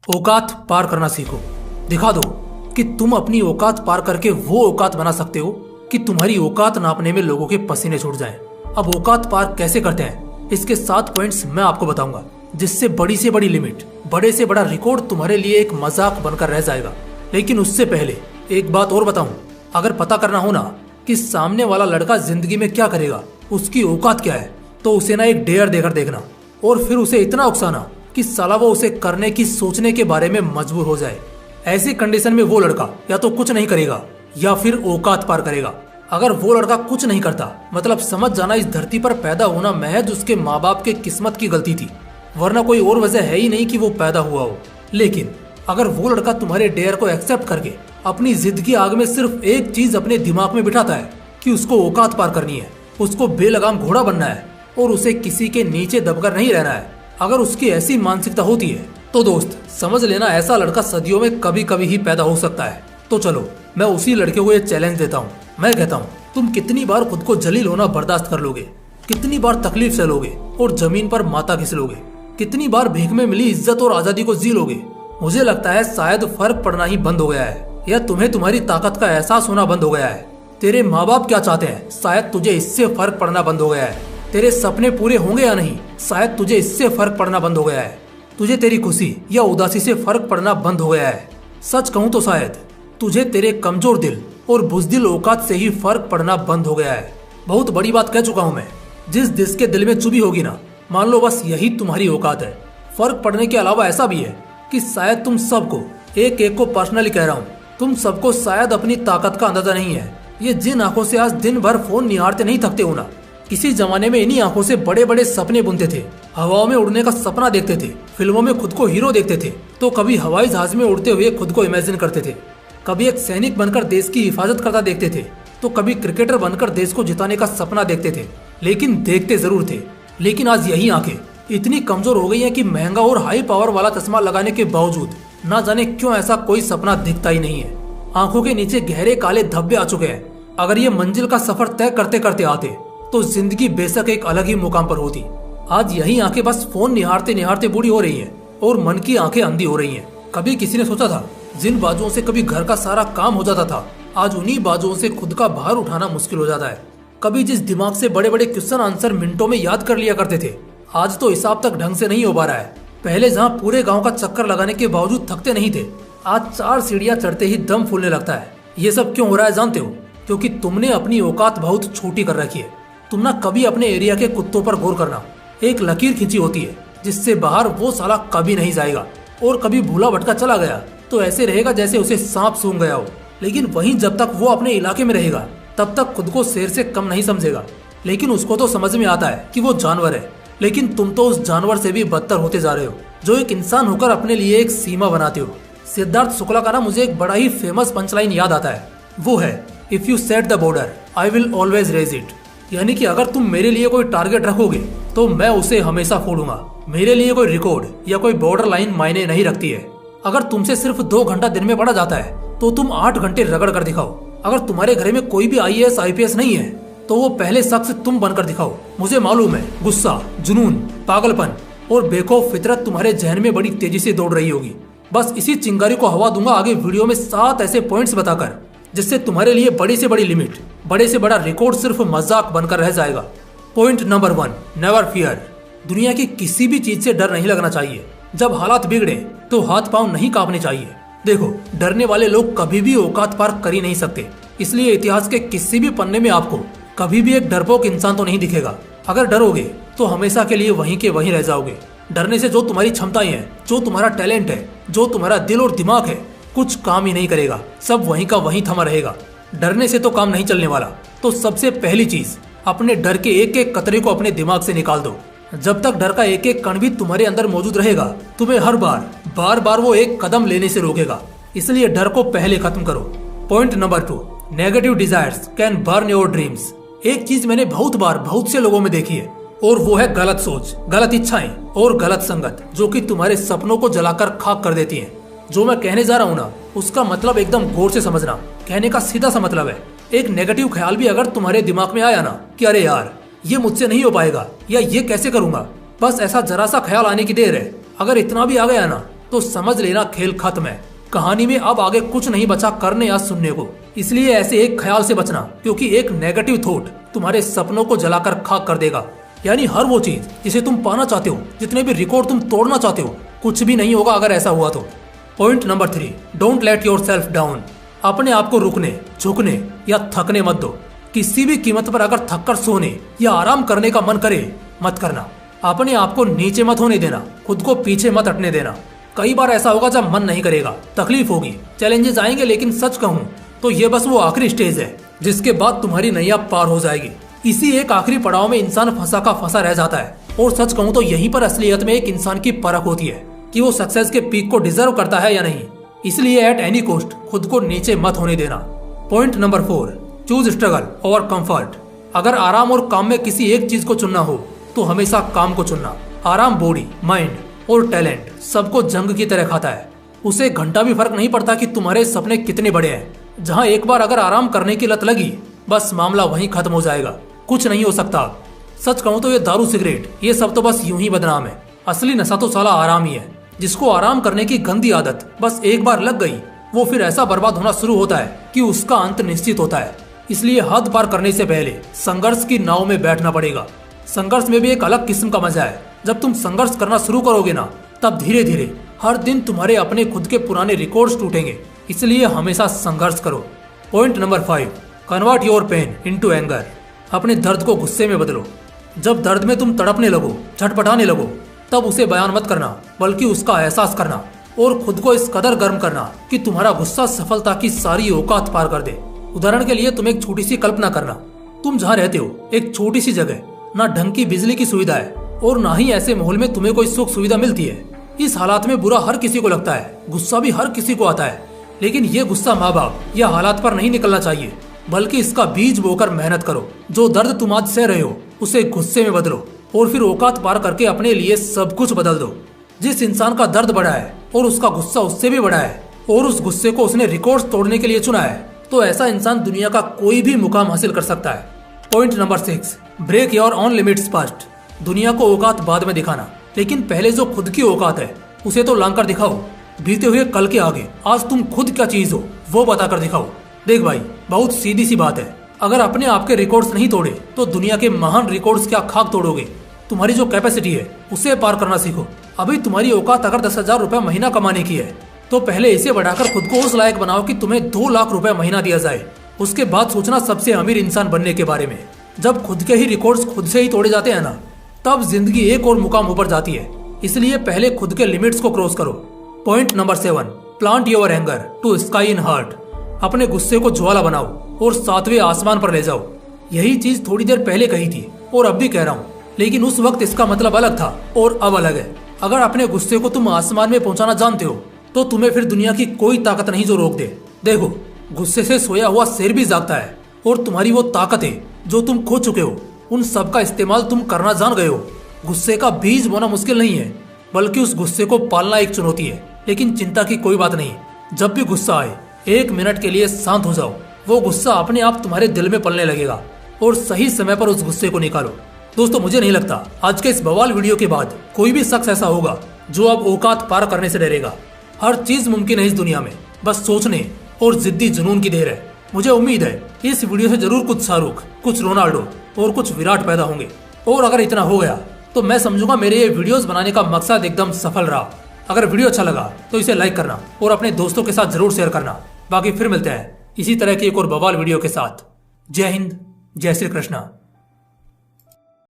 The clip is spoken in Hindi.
औकात पार करना सीखो। दिखा दो कि तुम अपनी औकात पार करके वो औकात बना सकते हो कि तुम्हारी औकात नापने में लोगों के पसीने छूट जाएं। अब औकात पार कैसे करते हैं, इसके 7 पॉइंट्स मैं आपको बताऊंगा, जिससे बड़ी से बड़ी लिमिट, बड़े से बड़ा रिकॉर्ड तुम्हारे लिए एक मजाक बनकर रह जाएगा। लेकिन उससे पहले एक बात और बताऊं, अगर पता करना हो ना कि सामने वाला लड़का जिंदगी में क्या करेगा, उसकी औकात क्या है, तो उसे ना एक डेयर देकर देखना और फिर उसे इतना उकसाना कि साला वो उसे करने की सोचने के बारे में मजबूर हो जाए। ऐसी कंडीशन में वो लड़का या तो कुछ नहीं करेगा या फिर औकात पार करेगा। अगर वो लड़का कुछ नहीं करता, मतलब समझ जाना इस धरती पर पैदा होना महज उसके माँ बाप के किस्मत की गलती थी, वरना कोई और वजह है ही नहीं कि वो पैदा हुआ हो। लेकिन अगर वो लड़का तुम्हारे डेयर को एक्सेप्ट करके अपनी जिद की आग में सिर्फ एक चीज अपने दिमाग में बिठाता है कि उसको औकात पार करनी है, उसको बेलगाम घोड़ा बनना है और उसे किसी के नीचे दबकर नहीं रहना है, अगर उसकी ऐसी मानसिकता होती है तो दोस्त समझ लेना ऐसा लड़का सदियों में कभी कभी ही पैदा हो सकता है। तो चलो मैं उसी लड़के को ये चैलेंज देता हूँ। मैं कहता हूँ, तुम कितनी बार खुद को जलील होना बर्दाश्त कर लोगे, कितनी बार तकलीफ सहलोगे और जमीन पर माथा घिस लोगे, कितनी बार भीख में मिली इज्जत और आजादी को जी लोगे। मुझे लगता है शायद फर्क पड़ना ही बंद हो गया है, या तुम्हें तुम्हारी ताकत का एहसास होना बंद हो गया है। तेरे माँ बाप क्या चाहते हैं, शायद तुझे इससे फर्क पड़ना बंद हो गया है। तेरे सपने पूरे होंगे या नहीं, शायद तुझे इससे फर्क पड़ना बंद हो गया है। तुझे तेरी खुशी या उदासी से फर्क पड़ना बंद हो गया है। सच कहूँ तो शायद तुझे तेरे कमजोर दिल और बुज़दिल औकात से ही फर्क पड़ना बंद हो गया है। बहुत बड़ी बात कह चुका हूँ मैं। जिस के दिल में चुभी होगी ना, मान लो बस यही तुम्हारी औकात है। फर्क पड़ने के अलावा ऐसा भी है कि शायद तुम सबको, एक एक को पर्सनली कह रहा हूँ, तुम सबको शायद अपनी ताकत का अंदाजा नहीं है। ये जिन आंखों से आज दिन भर फोन निहारते नहीं थकते हो ना, किसी जमाने में इन्हीं आंखों से बड़े बड़े सपने बुनते थे, हवाओं में उड़ने का सपना देखते थे, फिल्मों में खुद को हीरो देखते थे, तो कभी हवाई जहाज में उड़ते हुए खुद को इमेजिन करते थे, कभी एक सैनिक बनकर देश की हिफाजत करता देखते थे, तो कभी क्रिकेटर बनकर देश को जिताने का सपना देखते थे। लेकिन देखते जरूर थे। लेकिन आज यही आंखें इतनी कमजोर हो गई हैं कि महंगा और हाई पावर वाला चश्मा लगाने के बावजूद ना जाने क्यों ऐसा कोई सपना दिखता ही नहीं है। आंखों के नीचे गहरे काले धब्बे आ चुके हैं। अगर ये मंजिल का सफर तय करते करते आते तो जिंदगी बेशक एक अलग ही मुकाम पर होती। आज यही आंखें बस फोन निहारते निहारते बूढ़ी हो रही हैं और मन की आंखें अंधी हो रही हैं। कभी किसी ने सोचा था जिन बाजुओं से कभी घर का सारा काम हो जाता था, आज उन्हीं बाजुओं से खुद का भार उठाना मुश्किल हो जाता है। कभी जिस दिमाग से बड़े बड़े क्वेश्चन आंसर मिनटों में याद कर लिया करते थे, आज तो हिसाब तक ढंग से नहीं हो पा रहा है। पहले जहाँ पूरे गाँव का चक्कर लगाने के बावजूद थकते नहीं थे, आज 4 सीढ़ियाँ चढ़ते ही दम फूलने लगता है। ये सब क्यों हो रहा है जानते हो? क्योंकि तुमने अपनी औकात बहुत छोटी कर रखी है। तुम ना कभी अपने एरिया के कुत्तों पर गौर करना, एक लकीर खींची होती है जिससे बाहर वो साला कभी नहीं जाएगा, और कभी भूला भटका चला गया तो ऐसे रहेगा जैसे उसे सांप सूंघ गया हो। लेकिन वहीं जब तक वो अपने इलाके में रहेगा तब तक खुद को शेर से कम नहीं समझेगा। लेकिन उसको तो समझ में आता है कि वो जानवर है, लेकिन तुम तो उस जानवर से भी बदतर होते जा रहे हो, जो एक इंसान होकर अपने लिए एक सीमा बनाते हो। सिद्धार्थ शुक्ला का ना मुझे एक बड़ा ही फेमस पंचलाइन याद आता है, वो है if you set the border I will always raise it. यानी कि अगर तुम मेरे लिए कोई टारगेट रखोगे तो मैं उसे हमेशा फोड़ूंगा। मेरे लिए कोई रिकॉर्ड या कोई बॉर्डर लाइन मायने नहीं रखती है। अगर तुमसे सिर्फ 2 घंटा दिन में पड़ा जाता है तो तुम 8 घंटे रगड़ कर दिखाओ। अगर तुम्हारे घर में कोई भी IAS IPS नहीं है तो वो पहले शख्स तुम बनकर दिखाओ। मुझे मालूम है गुस्सा, जुनून, पागलपन और बेखौफ फितरत तुम्हारे जहन में बड़ी तेजी से दौड़ रही होगी। बस इसी चिंगारी को हवा दूंगा आगे वीडियो में 7 ऐसे पॉइंट्स बताकर, जिससे तुम्हारे लिए बड़ी से बड़ी लिमिट, बड़े से बड़ा रिकॉर्ड सिर्फ मजाक बनकर रह जाएगा। Point number 1, never fear. दुनिया की किसी भी चीज से डर नहीं लगना चाहिए। जब हालात बिगड़े तो हाथ पांव नहीं कांपने चाहिए। देखो, डरने वाले लोग कभी भी औकात पार कर ही नहीं सकते। इसलिए इतिहास के किसी भी पन्ने में आपको कभी भी एक डरपोक इंसान तो नहीं दिखेगा। अगर डरोगे तो हमेशा के लिए वहीं के वहीं रह जाओगे। डरने से जो तुम्हारी क्षमताएं हैं, जो तुम्हारा टैलेंट है, जो तुम्हारा दिल और दिमाग है, कुछ काम ही नहीं करेगा। सब वहीं का वहीं थमा रहेगा। डरने से तो काम नहीं चलने वाला। तो सबसे पहली चीज, अपने डर के एक एक कतरे को अपने दिमाग से निकाल दो। जब तक डर का एक एक कण भी तुम्हारे अंदर मौजूद रहेगा, तुम्हें हर बार बार वो एक कदम लेने से रोकेगा। इसलिए डर को पहले खत्म करो। Point number 2, negative desires can burn your dreams. एक चीज मैंने बहुत बार बहुत से लोगों में देखी है, और वो है गलत सोच, गलत इच्छाएं और गलत संगत, जो कि तुम्हारे सपनों को जलाकर खाक कर देती है। जो मैं कहने जा रहा हूँ ना, उसका मतलब एकदम गौर से समझना। कहने का सीधा सा मतलब है, एक नेगेटिव ख्याल भी अगर तुम्हारे दिमाग में आया ना कि अरे यार ये मुझसे नहीं हो पाएगा या ये कैसे करूंगा, बस ऐसा जरा सा ख्याल आने की देर है। अगर इतना भी आ गया ना तो समझ लेना खेल खत्म है। कहानी में अब आगे कुछ नहीं बचा करने या सुनने को। इसलिए ऐसे एक ख्याल से बचना, क्योंकि एक नेगेटिव थॉट तुम्हारे सपनों को जलाकर खाक कर देगा। यानी हर वो चीज जिसे तुम पाना चाहते हो, जितने भी रिकॉर्ड तुम तोड़ना चाहते हो, कुछ भी नहीं होगा अगर ऐसा हुआ तो। Point number 3, don't let your self down. अपने आप को रुकने, झुकने या थकने मत दो। किसी भी कीमत पर अगर थककर सोने या आराम करने का मन करे, मत करना। अपने आप को नीचे मत होने देना, खुद को पीछे मत हटने देना। कई बार ऐसा होगा जब मन नहीं करेगा, तकलीफ होगी, चैलेंजेस आएंगे, लेकिन सच कहूं तो ये बस वो आखिरी स्टेज है जिसके बाद तुम्हारी नैया पार हो जाएगी। इसी एक आखिरी पड़ाव में इंसान फंसा का फंसा रह जाता है। और सच कहूं तो यहीं पर असलियत में एक इंसान की परख होती है कि वो सक्सेस के पीक को डिजर्व करता है या नहीं। इसलिए एट एनी कॉस्ट खुद को नीचे मत होने देना। Point number 4, choose struggle over comfort. अगर आराम और काम में किसी एक चीज को चुनना हो तो हमेशा काम को चुनना। आराम बॉडी, माइंड और टैलेंट सबको जंग की तरह खाता है। उसे घंटा भी फर्क नहीं पड़ता कि तुम्हारे सपने कितने बड़े हैं। जहां एक बार अगर आराम करने की लत लगी, बस मामला वहीं खत्म हो जाएगा, कुछ नहीं हो सकता। सच कहूं तो ये दारू, सिगरेट, ये सब तो बस यूं ही बदनाम है। असली नशा तो साला आराम ही है। जिसको आराम करने की गंदी आदत बस एक बार लग गई, वो फिर ऐसा बर्बाद होना शुरू होता है कि उसका अंत निश्चित होता है। इसलिए हद पार करने से पहले संघर्ष की नाव में बैठना पड़ेगा। संघर्ष में भी एक अलग किस्म का मजा है। जब तुम संघर्ष करना शुरू करोगे ना, तब धीरे धीरे हर दिन तुम्हारे अपने खुद के पुराने रिकॉर्ड्स टूटेंगे। इसलिए हमेशा संघर्ष करो। Point number 5, convert your pain into anger. अपने दर्द को गुस्से में बदलो। जब दर्द में तुम तड़पने लगो, झटपटाने लगो, तब उसे बयान मत करना, बल्कि उसका एहसास करना और खुद को इस कदर गर्म करना कि तुम्हारा गुस्सा सफलता की सारी औकात पार कर दे। उदाहरण के लिए तुम एक छोटी सी कल्पना करना। तुम जहाँ रहते हो एक छोटी सी जगह, ना ढंग की बिजली की सुविधा है और ना ही ऐसे माहौल में तुम्हें कोई सुख सुविधा मिलती है। इस हालात में बुरा हर किसी को लगता है, गुस्सा भी हर किसी को आता है। लेकिन ये गुस्सा माँ बाप या हालात पर नहीं निकलना चाहिए, बल्कि इसका बीज बोकर मेहनत करो। जो दर्द तुम आज सह रहे हो, उसे गुस्से में बदलो और फिर औकात पार करके अपने लिए सब कुछ बदल दो। जिस इंसान का दर्द बड़ा है और उसका गुस्सा उससे भी बड़ा है और उस गुस्से को उसने रिकॉर्ड्स तोड़ने के लिए चुना है, तो ऐसा इंसान दुनिया का कोई भी मुकाम हासिल कर सकता है। Point number 6, break your own limits first. दुनिया को औकात बाद में दिखाना, लेकिन पहले जो खुद की औकात है उसे तो लांग कर दिखाओ। बीते हुए कल के आगे आज तुम खुद क्या चीज हो वो बताकर दिखाओ। देख भाई, बहुत सीधी सी बात है। अगर अपने आप के रिकॉर्ड्स नहीं तोड़े तो दुनिया के महान रिकॉर्ड्स क्या खाक तोड़ोगे। तुम्हारी जो कैपेसिटी है उसे पार करना सीखो। अभी तुम्हारी औकात अगर 10,000 रुपए महीना कमाने की है, तो पहले इसे बढ़ाकर खुद को उस लायक बनाओ कि तुम्हें 2 लाख रुपए महीना दिया जाए। उसके बाद सोचना सबसे अमीर इंसान बनने के बारे में। जब खुद के ही रिकॉर्ड्स खुद से ही तोड़े जाते हैं ना, तब जिंदगी एक और मुकाम ऊपर जाती है। इसलिए पहले खुद के लिमिट्स को क्रॉस करो। Point number 7, plant your anger to sky in heart. अपने गुस्से को ज्वाला बनाओ और 7वें आसमान पर ले जाओ। यही चीज थोड़ी देर पहले कही थी और अब भी कह रहा हूँ, लेकिन उस वक्त इसका मतलब अलग था और अब अलग है। अगर अपने गुस्से को तुम आसमान में पहुंचाना जानते हो, तो तुम्हें फिर दुनिया की कोई ताकत नहीं जो रोक दे। देखो, गुस्से से सोया हुआ शेर भी जागता है और तुम्हारी वो ताकतें जो तुम खो चुके हो, उन सब का इस्तेमाल तुम करना जान गए हो। गुस्से का बीज बोना मुश्किल नहीं है, बल्कि उस गुस्से को पालना एक चुनौती है। लेकिन चिंता की कोई बात नहीं, जब भी गुस्सा आए 1 मिनट के लिए शांत हो जाओ। वो गुस्सा अपने आप तुम्हारे दिल में पलने लगेगा और सही समय पर उस गुस्से को निकालो। दोस्तों, मुझे नहीं लगता आज के इस बवाल वीडियो के बाद कोई भी शख्स ऐसा होगा जो अब औकात पार करने से डरेगा। हर चीज मुमकिन है इस दुनिया में, बस सोचने और जिद्दी जुनून की देर है। मुझे उम्मीद है इस वीडियो से जरूर कुछ शाहरुख, कुछ रोनाल्डो और कुछ विराट पैदा होंगे। और अगर इतना हो गया तो मैं समझूंगा मेरे ये वीडियोस बनाने का मकसद एकदम सफल रहा। अगर वीडियो अच्छा लगा तो इसे लाइक करना और अपने दोस्तों के साथ जरूर शेयर करना। बाकी फिर मिलते हैं इसी तरह की एक और बवाल वीडियो के साथ। जय हिंद, जय श्री कृष्णा।